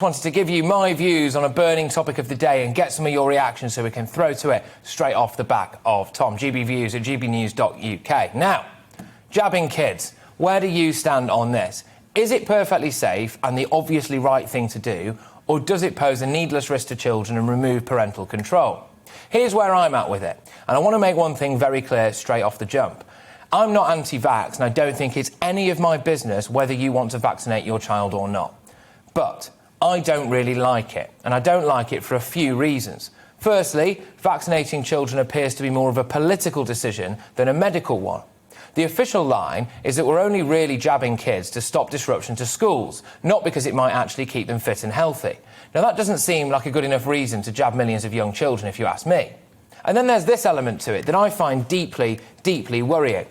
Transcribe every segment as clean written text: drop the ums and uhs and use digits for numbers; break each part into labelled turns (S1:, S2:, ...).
S1: Wanted to give you my views on a burning topic of the day and get some of your reactions so we can throw to it straight off the back of Tom. GBViews at gbnews.uk. Now, jabbing kids. Where do you stand on this? Is it perfectly safe and the obviously right thing to do, or does it pose a needless risk to children and remove parental control? Here's where I'm at with it, and I want to make one thing very clear straight off the jump. I'm not anti-vax, and I don't think it's any of my business whether you want to vaccinate your child or not. But I don't really like it, and I don't like it for a few reasons. Firstly, vaccinating children appears to be more of a political decision than a medical one. The official line is that we're only really jabbing kids to stop disruption to schools, not because it might actually keep them fit and healthy. Now, that doesn't seem like a good enough reason to jab millions of young children, if you ask me. And then there's this element to it that I find deeply, deeply worrying.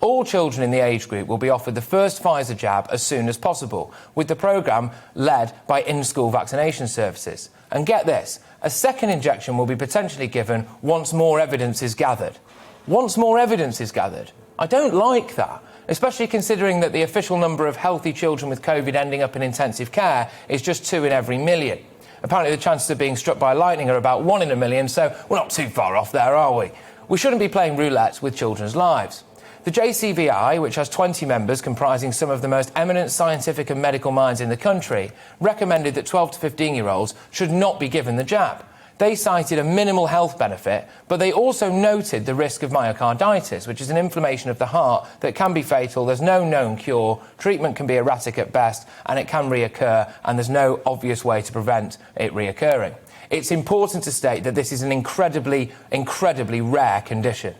S1: All children in the age group will be offered the first Pfizer jab as soon as possible, with the programme led by in-school vaccination services. And get this, a second injection will be potentially given once more evidence is gathered. Once more evidence is gathered. I don't like that, especially considering that the official number of healthy children with COVID ending up in intensive care is just 2 in every million. Apparently the chances of being struck by lightning are about 1 in a million, so we're not too far off there, are we? We shouldn't be playing roulette with children's lives. The JCVI, which has 20 members comprising some of the most eminent scientific and medical minds in the country, recommended that 12 to 15-year-olds should not be given the jab. They cited a minimal health benefit, but they also noted the risk of myocarditis, which is an inflammation of the heart that can be fatal. There's no known cure, treatment can be erratic at best, and it can reoccur, and there's no obvious way to prevent it reoccurring. It's important to state that this is an incredibly, incredibly rare condition.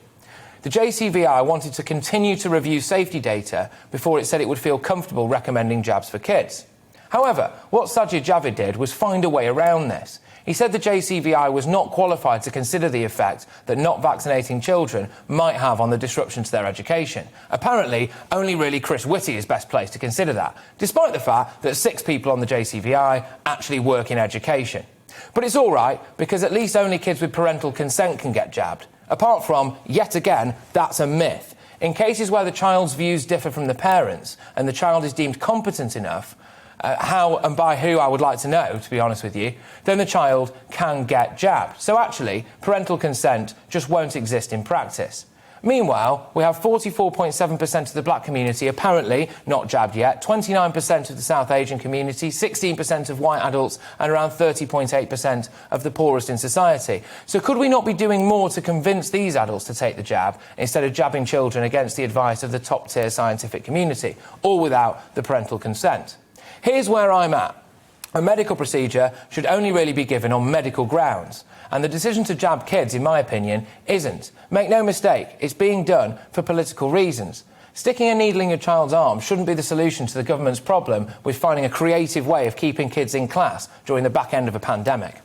S1: The JCVI wanted to continue to review safety data before it said it would feel comfortable recommending jabs for kids. However, what Sajid Javid did was find a way around this. He said the JCVI was not qualified to consider the effect that not vaccinating children might have on the disruption to their education. Apparently, only really Chris Whitty is best placed to consider that, despite the fact that 6 people on the JCVI actually work in education. But it's all right, because at least only kids with parental consent can get jabbed. Apart from, yet again, that's a myth. In cases where the child's views differ from the parents and the child is deemed competent enough, how and by who I would like to know, to be honest with you, then the child can get jabbed. So actually, parental consent just won't exist in practice. Meanwhile, we have 44.7% of the black community apparently not jabbed yet, 29% of the South Asian community, 16% of white adults, and around 30.8% of the poorest in society. So could we not be doing more to convince these adults to take the jab instead of jabbing children against the advice of the top-tier scientific community, all without the parental consent? Here's where I'm at. A medical procedure should only really be given on medical grounds. And the decision to jab kids, in my opinion, isn't. Make no mistake, it's being done for political reasons. Sticking a needle in your child's arm shouldn't be the solution to the government's problem with finding a creative way of keeping kids in class during the back end of a pandemic.